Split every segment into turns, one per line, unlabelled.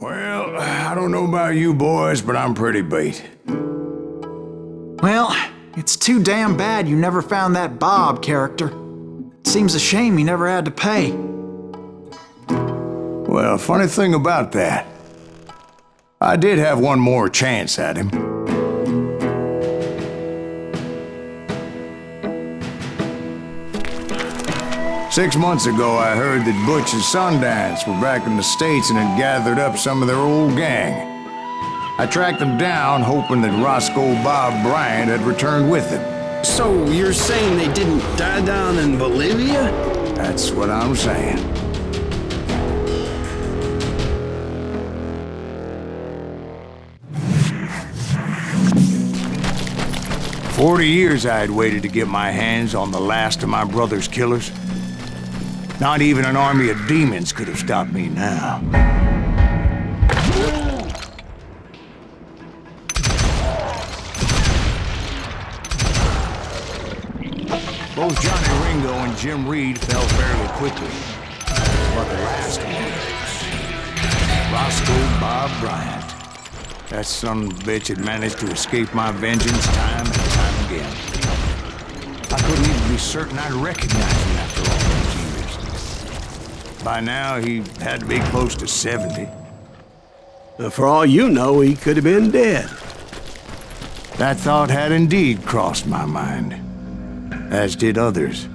Well, I don't know about you boys, but I'm pretty beat.
Well, it's too damn bad you never found that Bob character. Seems a shame he never had to pay.
Well, funny thing about that, I did have one more chance at him. Six months ago, I heard that Butch and Sundance were back in the States and had gathered up some of their old gang. I tracked them down, hoping that Roscoe Bob Bryant had returned with them.
So you're saying they didn't die down in Bolivia?
That's what I'm saying. For 40 years I had waited to get my hands on the last of my brother's killers. Not even an army of demons could have stopped me now. Both Johnny Ringo and Jim Reed fell fairly quickly. But the last one, Roscoe Bob Bryant. That son of a bitch had managed to escape my vengeance time and time again. I couldn't even be certain I'd recognize him after all those years. By now, he had to be close to 70.
For all you know, he could have been dead.
That thought had indeed crossed my mind, as did others.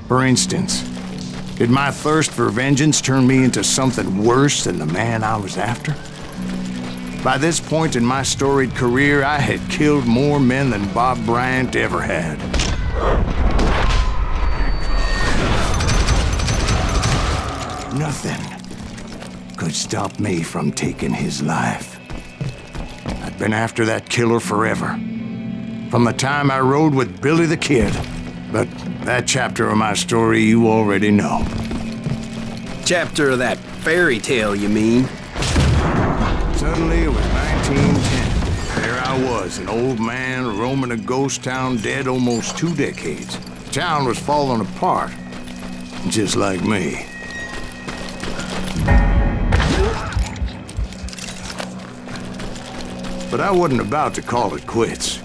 For instance, did my thirst for vengeance turn me into something worse than the man I was after? By this point in my storied career, I had killed more men than Bob Bryant ever had. Nothing could stop me from taking his life. I'd been after that killer forever. From the time I rode with Billy the Kid. But that chapter of my story you already know.
Chapter of that fairy tale, you mean?
Suddenly it was 1910. There I was, an old man roaming a ghost town dead almost 2 decades. The town was falling apart, just like me. But I wasn't about to call it quits.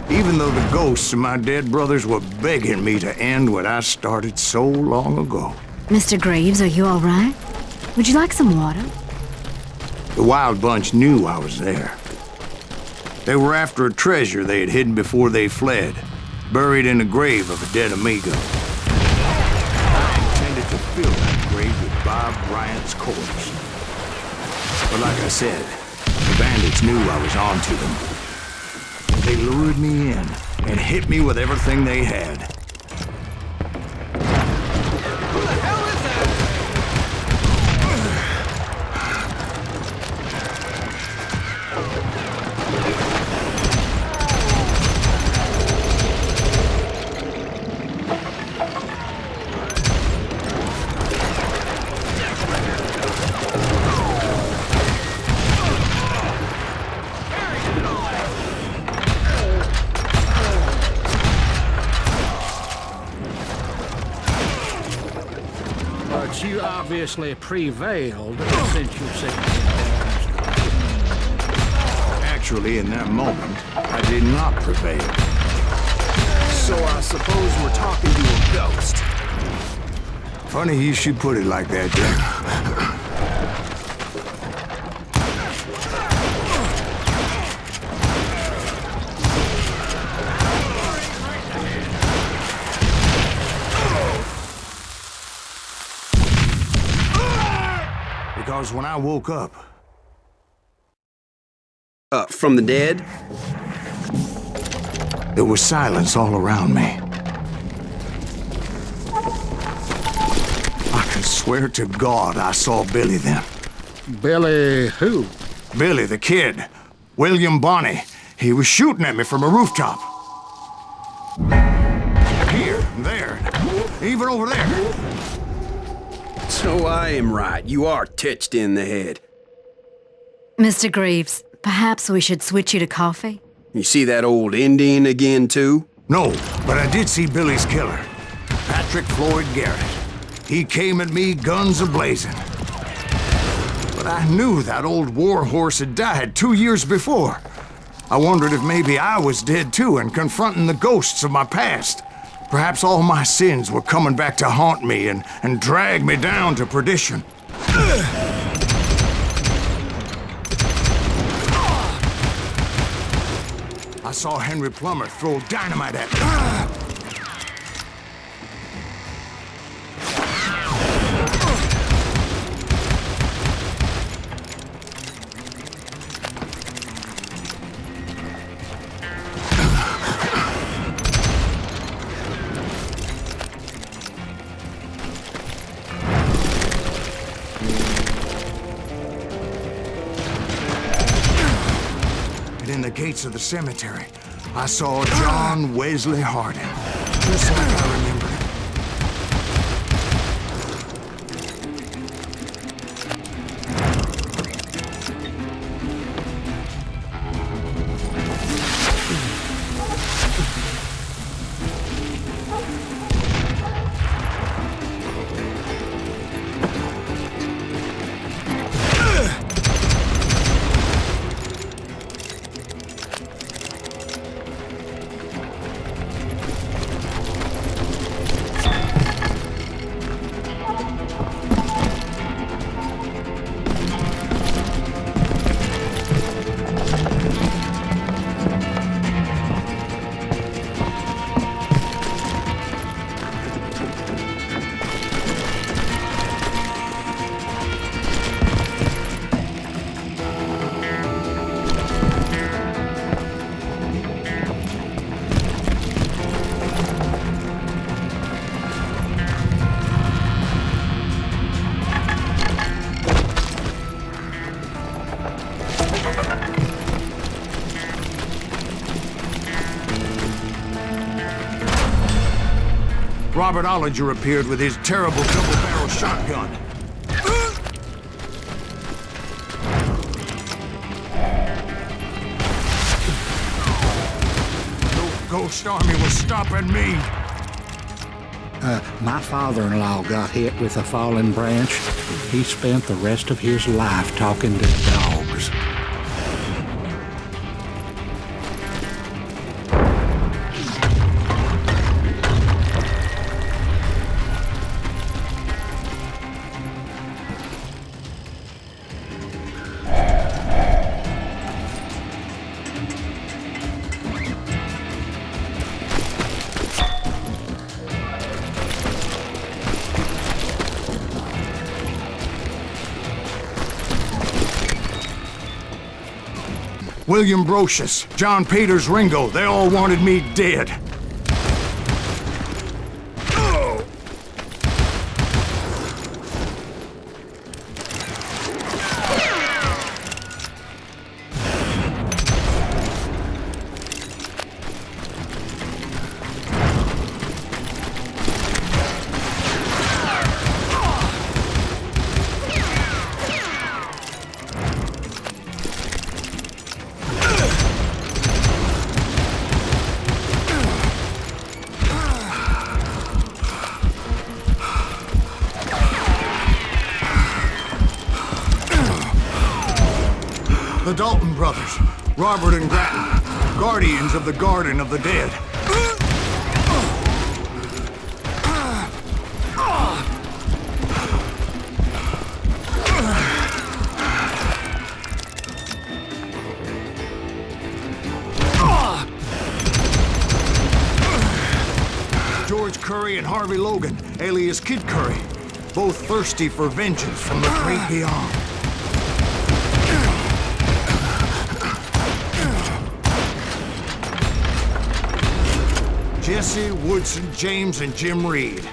Even though the ghosts of my dead brothers were begging me to end what I started so long ago.
Mr. Graves, are you all right? Would you like some water?
The Wild Bunch knew I was there. They were after a treasure they had hidden before they fled, buried in the grave of a dead amigo. I intended to fill that grave with Bob Bryant's corpse. But like I said, the bandits knew I was on to them. They lured me in and hit me with everything they had.
Who the hell is that?
But you obviously prevailed since you said.
Actually, in that moment, I did not prevail.
So I suppose we're talking to a ghost.
Funny you should put it like that, Jack. Because when I woke up...
From the dead?
There was silence all around me. I could swear to God I saw Billy then.
Billy who?
Billy the Kid. William Bonney. He was shooting at me from a rooftop. Here, there, even over there.
So I am right. You are touched in the head.
Mr. Greaves, perhaps we should switch you to coffee?
You see that old Indian again, too?
No, but I did see Billy's killer, Patrick Floyd Garrett. He came at me guns a-blazing. But I knew that old war horse had died 2 years before. I wondered if maybe I was dead too and confronting the ghosts of my past. Perhaps all my sins were coming back to haunt me and drag me down to perdition. I saw Henry Plummer throw dynamite at me. In the gates of the cemetery, I saw John Wesley Hardin, just like I remembered him. Robert Ollinger appeared with his terrible double-barrel shotgun. No ghost army was stopping me.
My father-in-law got hit with a fallen branch. He spent the rest of his life talking to dogs.
William Brocious, John Peters Ringo, they all wanted me dead. The Dalton brothers, Robert and Grattan, guardians of the Garden of the Dead. George Curry and Harvey Logan, alias Kid Curry, both thirsty for vengeance from the great beyond. Jesse, Woodson, James, and Jim Reed,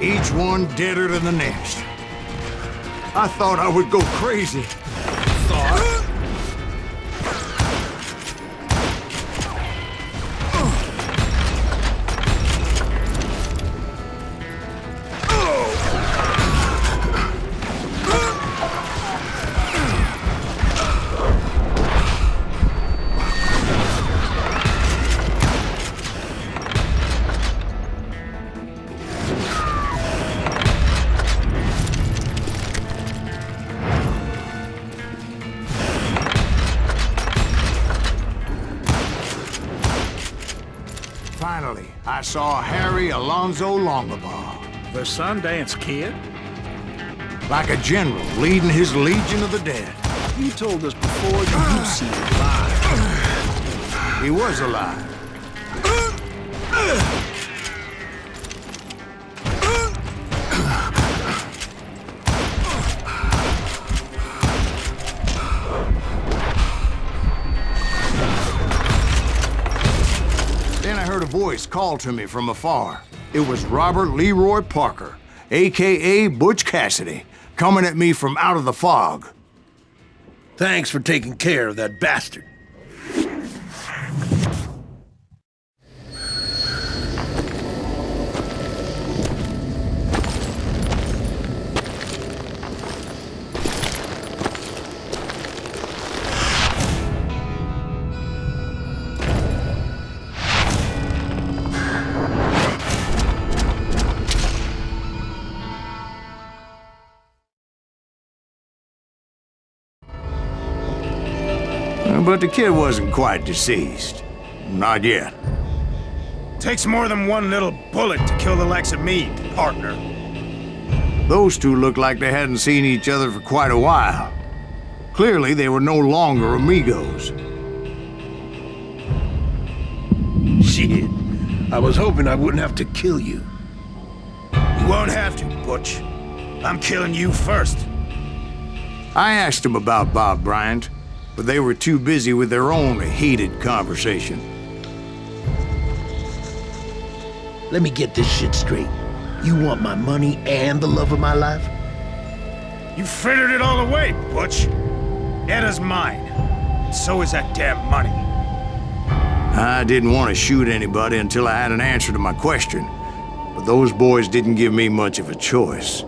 each one deader than the next. I thought I would go crazy. Finally, I saw Harry Alonzo Longabaugh.
The Sundance Kid?
Like a general leading his legion of the dead.
You told us before that you've seen him live.
He was alive. Then I heard a voice call to me from afar. It was Robert Leroy Parker, a.k.a. Butch Cassidy, coming at me from out of the fog.
Thanks for taking care of that bastard.
But the kid wasn't quite deceased. Not yet.
Takes more than one little bullet to kill the likes of me, partner.
Those two looked like they hadn't seen each other for quite a while. Clearly, they were no longer amigos.
Shit. I was hoping I wouldn't have to kill you.
You won't have to, Butch. I'm killing you first.
I asked them about Bob Bryant, but they were too busy with their own heated conversation.
Let me get this shit straight. You want my money and the love of my life?
You frittered it all away, Butch. Etta's mine. So is that damn money.
I didn't want to shoot anybody until I had an answer to my question, but those boys didn't give me much of a choice.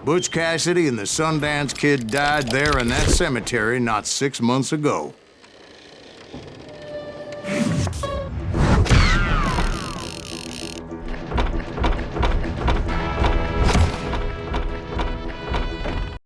Butch Cassidy and the Sundance Kid died there in that cemetery not 6 months ago.